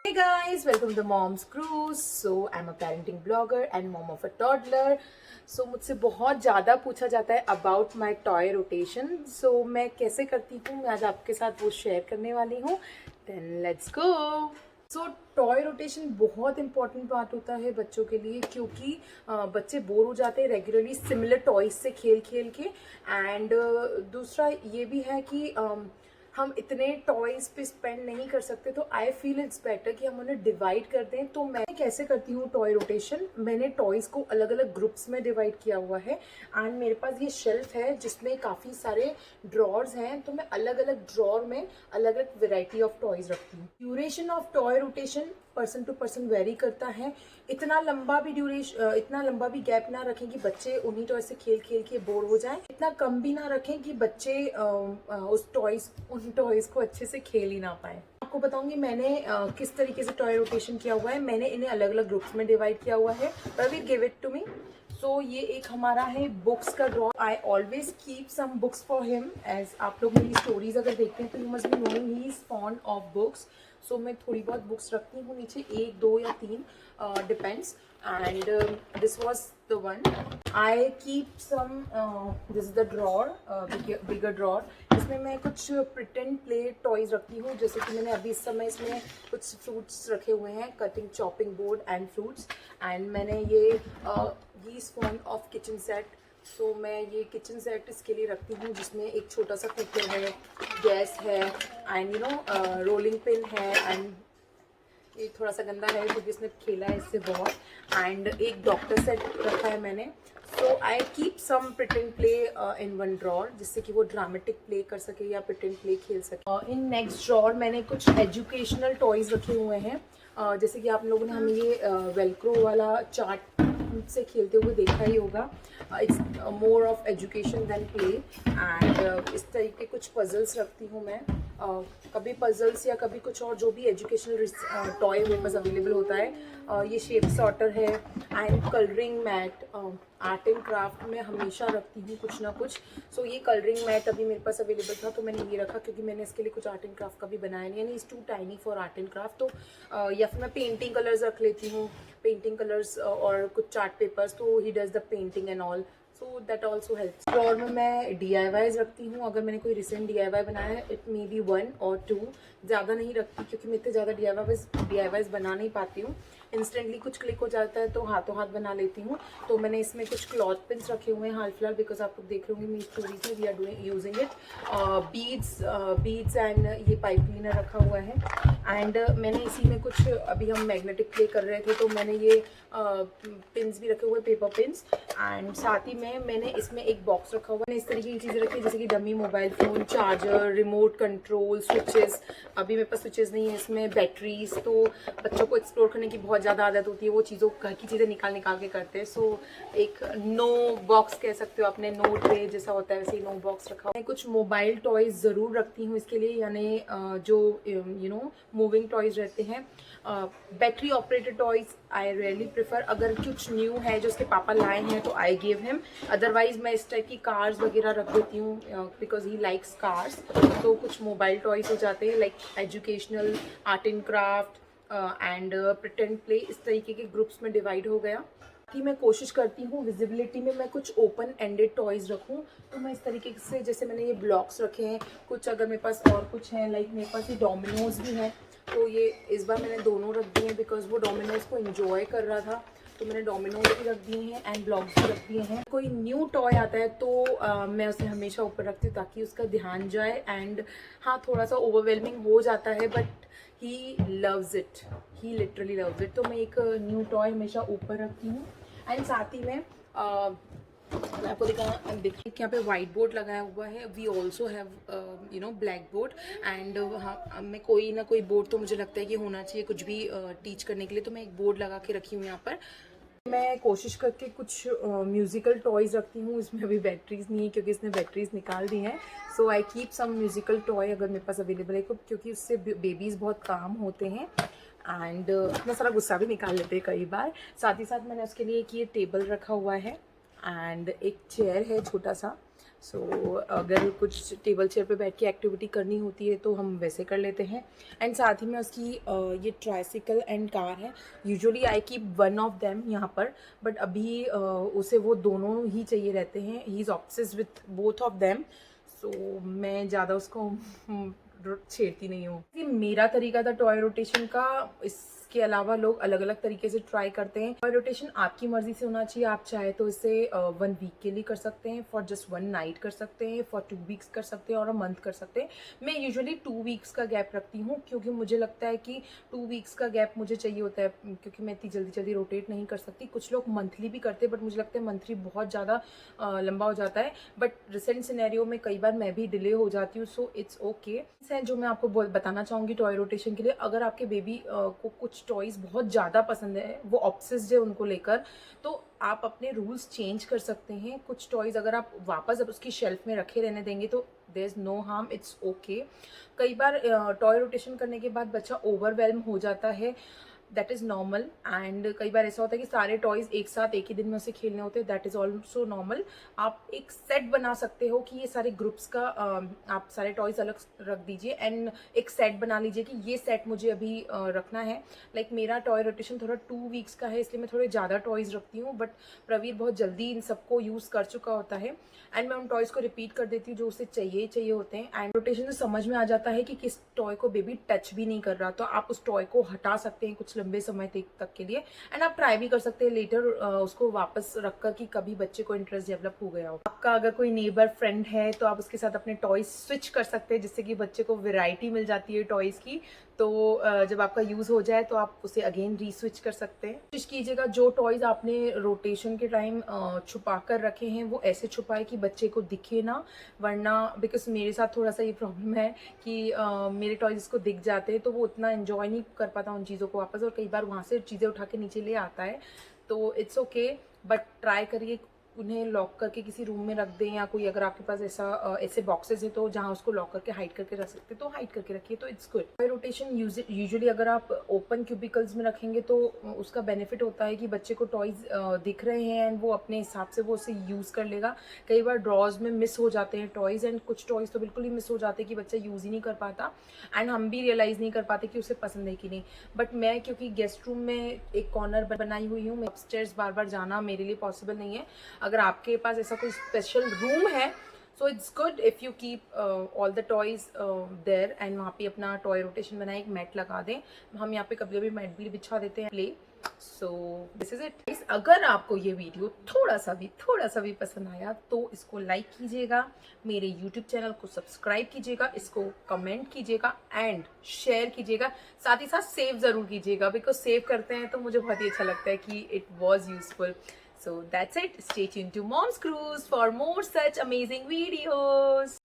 Hey guys, welcome to the Mom's Cruise. So I'm a parenting blogger and mom of a toddler. So मुझसे बहुत ज़्यादा पूछा जाता है about my toy rotation. So मैं कैसे करती हूँ, मैं आज आपके साथ वो शेयर करने वाली हूँ. Then let's go. So toy rotation बहुत इंपॉर्टेंट बात होता है बच्चों के लिए, क्योंकि बच्चे बोर हो जाते हैं रेगुलरली सिमिलर टॉयज से खेल खेल के. एंड दूसरा ये भी है कि हम इतने टॉयज पे स्पेंड नहीं कर सकते, तो आई फील इट्स बेटर कि हम उन्हें डिवाइड कर दें. तो मैं कैसे करती हूँ टॉय रोटेशन, मैंने टॉयज को अलग अलग ग्रुप्स में डिवाइड किया हुआ है. एंड मेरे पास ये शेल्फ है जिसमें काफ़ी सारे ड्रॉर्स हैं, तो मैं अलग अलग ड्रॉर में अलग अलग वेराइटी ऑफ टॉयज रखती हूँ. Duration of toy rotation person to person vary करता है. इतना लंबा भी गैप ना रखें कि बच्चे उन्हीं टॉय से खेल खेल के बोर हो जाएं. इतना कम भी ना रखें कि बच्चे उन टॉयज को अच्छे से खेल ही ना पाए. आपको बताऊंगी मैंने किस तरीके से टॉय रोटेशन किया हुआ है. मैंने इन्हें अलग अलग ग्रुप्स में डिवाइड किया हुआ है. Pravir give it to me. So ये एक हमारा है बुक्स का draw. I always keep some books for him. As आप लोग मेरी स्टोरीज अगर देखते हैं तो you must be knowing he is fond of books. So मैं थोड़ी बहुत बुक्स रखती हूँ नीचे, 1, 2 या 3 depends. And this was the one. I keep some, this is the drawer, bigger drawer. इसमें मैं कुछ प्रिटेंड प्ले टॉयज रखती हूँ, जैसे कि मैंने अभी इस समय इसमें कुछ फ्रूट्स रखे हुए हैं, cutting chopping board and fruits. And मैंने ये he is fond of kitchen set. So मैं ये किचन सेट इसके लिए रखती हूँ, जिसमें एक छोटा सा कुकर है, गैस है, एंड रोलिंग पिन है. एंड ये थोड़ा सा गंदा है क्योंकि इसने खेला है इससे बहुत. एंड एक डॉक्टर सेट रखा है मैंने. So I keep some pretend play in one drawer, जिससे कि वो ड्रामेटिक प्ले कर सके या प्रिटेंड प्ले खेल सके. इन नेक्स्ट ड्रॉर मैंने कुछ एजुकेशनल टॉयज रखे हुए हैं. जैसे कि आप लोगों ने हमें ये वेलक्रो वाला चार्ट से खेलते हुए देखा ही होगा. It's more of education than play. And इस तरीके कुछ पजल्स रखती हूँ मैं. कभी पजल्स या कभी कुछ और जो भी एजुकेशनल टॉय मेरे पास अवेलेबल होता है. ये शेप सॉर्टर है and colouring mat. Art and craft में हमेशा रखती हूँ कुछ ना कुछ. सो ये कलरिंग मैट अभी मेरे पास अवेलेबल था तो मैंने ये रखा, क्योंकि मैंने इसके लिए कुछ आर्ट एंड क्राफ्ट का भी बनाया नहीं, यानी it's too tiny for art and craft. तो या फिर मैं पेंटिंग कलर्स रख लेती हूँ, पेंटिंग कलर्स और कुछ चार्ट पेपर्स, तो he does the painting and all. So that also helps. Drawer में मैं DIYs रखती हूँ. अगर मैंने कोई रिसेंट DIY बनाया है, इट मे बी 1 और 2, ज़्यादा नहीं रखती क्योंकि मैं इतने ज़्यादा DIYs बना नहीं पाती हूँ. इंस्टेंटली कुछ क्लिक हो जाता है तो हाथों हाथ बना लेती हूँ. तो मैंने इसमें कुछ क्लॉथ पिन्स रखे हुए हैं हाल फिलहाल, बिकॉज आप लोग देख रहे होंगे मेरी स्टोरीज में we are doing using it. Beads and ये पाइप क्लीनर रखा हुआ है. एंड मैंने इसी में कुछ, अभी हम मैग्नेटिक प्ले कर रहे थे तो मैंने ये पिन्स भी रखे हुए, पेपर पिन्स. एंड साथ ही में मैंने इसमें एक बॉक्स रखा हुआ है. इस तरीके की चीज़ें रखी है, जैसे कि dummy mobile phone, charger, remote control, switches. अभी मेरे पास स्विचेस नहीं है इसमें, बैटरीज. तो बच्चों को एक्सप्लोर करने की बहुत ज़्यादा आदत होती है, वो चीज़ों घर की चीज़ें निकाल निकाल के करते हैं. सो एक नो बॉक्स कह सकते हो, अपने नो ट्रे जैसा होता है वैसे ही नो बॉक्स रखा हुआ है. कुछ मोबाइल टॉयज ज़रूर रखती हूँ इसके लिए, यानी जो मूविंग टॉयज रहते हैं. Battery operated toys I really prefer. अगर कुछ न्यू है जो उसके पापा लाए हैं तो आई गिव हिम. अदरवाइज मैं इस टाइप की कार्स वगैरह रख देती हूँ, बिकॉज ही लाइक्स कार्स. तो कुछ मोबाइल टॉयज हो जाते हैं like educational, art and craft and pretend play. इस तरीके के ग्रुप्स में डिवाइड हो गया. कि मैं कोशिश करती हूँ विजिबिलिटी में मैं कुछ ओपन एंडेड टॉयज रखूँ. तो मैं इस तरीके से, जैसे मैंने ये ब्लॉक्स रखे हैं कुछ, अगर मेरे पास और कुछ हैं, लाइक मेरे पास ये डोमिनोज भी हैं, तो ये इस बार मैंने दोनों रख दिए हैं बिकॉज वो डोमिनोज को एंजॉय कर रहा था. तो मैंने डोमिनोज भी रख दिए हैं एंड ब्लॉक्स भी रख दिए हैं. कोई न्यू टॉय आता है तो मैं उसे हमेशा ऊपर रखती हूँ ताकि उसका ध्यान जाए. एंड हाँ, थोड़ा सा ओवरवेलमिंग हो जाता है but he loves it, he literally loves it. तो मैं एक न्यू टॉय हमेशा ऊपर रखती हूँ. एंड साथ ही में मैं आपको देखिए यहाँ पे वाइट बोर्ड लगाया हुआ है. We also have black board. And हाँ, मैं कोई ना कोई बोर्ड तो मुझे लगता है कि होना चाहिए कुछ भी टीच करने के लिए. तो मैं एक बोर्ड लगा के रखी हूँ यहाँ पर. मैं कोशिश करके कुछ म्यूज़िकल टॉयज़ रखती हूँ. इसमें अभी बैटरीज नहीं है क्योंकि इसने बैटरीज निकाल दी हैं. So I keep some musical toy अगर मेरे पास अवेलेबल है, क्योंकि उससे बेबीज़ बहुत काम होते हैं एंड इतना सारा गुस्सा भी निकाल लेते हैं कई बार. साथ ही साथ मैंने उसके लिए एक ये टेबल रखा हुआ है एंड एक चेयर है छोटा सा. सो अगर कुछ टेबल चेयर पे बैठ के एक्टिविटी करनी होती है तो हम वैसे कर लेते हैं। एंड साथ ही में उसकी ये ट्राइसिकल एंड कार है। Usually I keep one of them यहाँ पर, बट अभी उसे वो दोनों ही चाहिए रहते हैं। He is obsessed with both of them. So मैं ज़्यादा उसको छेड़ती नहीं हूँ। ये मेरा तरीका था टॉय रोटेशन का। इसके अलावा लोग अलग अलग तरीके से ट्राई करते हैं। टॉय रोटेशन आपकी मर्जी से होना चाहिए। आप चाहे तो इसे 1 वीक के लिए कर सकते हैं, फॉर जस्ट 1 नाइट कर सकते हैं, फॉर 2 वीक्स कर सकते हैं और अ मंथ कर सकते हैं। मैं यूजुअली 2 वीक्स का गैप रखती हूँ, क्योंकि मुझे लगता है कि 2 वीक्स का गैप मुझे चाहिए होता है, क्योंकि मैं इतनी जल्दी जल्दी रोटेट नहीं कर सकती। कुछ लोग मंथली भी करते हैं, बट मुझे लगता है मंथली बहुत ज़्यादा लंबा हो जाता है। बट रिसेंट सिनेरियो में कई बार मैं भी डिले हो जाती हूँ, सो इट्स ओके। जो मैं आपको बताना चाहूँगी टॉय रोटेशन के लिए, अगर आपके बेबी को कुछ टॉयज़ बहुत ज़्यादा पसंद है, वो ऑब्सेस्ड है उनको लेकर, तो आप अपने रूल्स चेंज कर सकते हैं। कुछ टॉयज़ अगर आप वापस अब उसकी शेल्फ में रखे रहने देंगे तो there is no harm, it's okay. कई बार टॉय रोटेशन करने के बाद बच्चा ओवरवेल्म हो जाता है, दैट इज़ नॉर्मल। एंड कई बार ऐसा होता है कि सारे टॉयज़ एक साथ एक ही दिन में उसे खेलने होते हैं, दैट इज़ ऑल्सो नॉर्मल। आप एक सेट बना सकते हो कि ये सारे ग्रुप्स का आप सारे टॉयज़ अलग रख दीजिए एंड एक सेट बना लीजिए कि ये सेट मुझे अभी रखना है। लाइक मेरा टॉय रोटेशन थोड़ा 2 वीक्स का है, इसलिए मैं थोड़े ज़्यादा टॉयज़ रखती हूँ, बट प्रवीर बहुत जल्दी इन सबको यूज़ कर चुका होता है एंड मैं उन टॉयज़ को रिपीट कर देती हूँ जो उसे चाहिए होते हैं। एंड रोटेशन से समझ में आ जाता है कि किस टॉय को बेबी टच भी नहीं कर रहा, तो आप उस टॉय को हटा सकते हैं कुछ लंबे समय तक के लिए। एंड आप ट्राई भी कर सकते हैं लेटर उसको वापस रखकर कि कभी बच्चे को इंटरेस्ट डेवलप हो गया हो। आपका अगर कोई नेबर फ्रेंड है तो आप उसके साथ अपने टॉयज स्विच कर सकते हैं, जिससे कि बच्चे को वैरायटी मिल जाती है टॉयज की। तो जब आपका यूज़ हो जाए तो आप उसे अगेन रीस्विच कर सकते हैं। कोशिश कीजिएगा जो टॉयज़ आपने रोटेशन के टाइम छुपा कर रखे हैं वो ऐसे छुपाए कि बच्चे को दिखे ना, वरना बिकॉज मेरे साथ थोड़ा सा ये प्रॉब्लम है कि मेरे टॉयज़ को दिख जाते हैं तो वो उतना एंजॉय नहीं कर पाता उन चीज़ों को वापस, और कई बार वहाँ से चीज़ें उठा के नीचे ले आता है। तो इट्स ओके, बट ट्राई करिए उन्हें लॉक करके किसी रूम में रख दें, या कोई अगर आपके पास ऐसे बॉक्सेस है तो जहाँ उसको लॉक करके हाइड करके रख सकते हैं तो हाइड करके रखिए, तो it's good. Toy rotation usually अगर आप ओपन क्यूबिकल्स में रखेंगे तो उसका बेनिफिट होता है कि बच्चे को टॉयज दिख रहे हैं एंड वो अपने हिसाब से वो उसे यूज़ कर लेगा। कई बार ड्रॉज में मिस हो जाते हैं टॉयज़, एंड कुछ टॉयज़ तो बिल्कुल ही मिस हो जाते हैं कि बच्चा यूज़ ही नहीं कर पाता एंड हम भी रियलाइज़ नहीं कर पाते कि उसे पसंद है कि नहीं। बट मैं क्योंकि गेस्ट रूम में एक कॉर्नर बनाई हुई हूँ, अपस्टेयर्स बार बार जाना मेरे लिए पॉसिबल नहीं है। अगर आपके पास ऐसा कोई स्पेशल रूम है so it's good if you keep all the toys there and वहाँ पे अपना टॉय रोटेशन बनाए, एक मैट लगा दें। हम यहाँ पे कभी कभी मैट भी बिछा देते हैं play. So this is it. अगर आपको ये वीडियो थोड़ा सा भी पसंद आया तो इसको लाइक कीजिएगा, मेरे यूट्यूब चैनल को सब्सक्राइब कीजिएगा, इसको कमेंट कीजिएगा एंड शेयर कीजिएगा। साथ ही साथ सेव ज़रूर कीजिएगा, बिकॉज सेव करते हैं तो मुझे बहुत ही अच्छा लगता है कि it was useful. So that's it. Stay tuned to Mom's Cruise for more such amazing videos.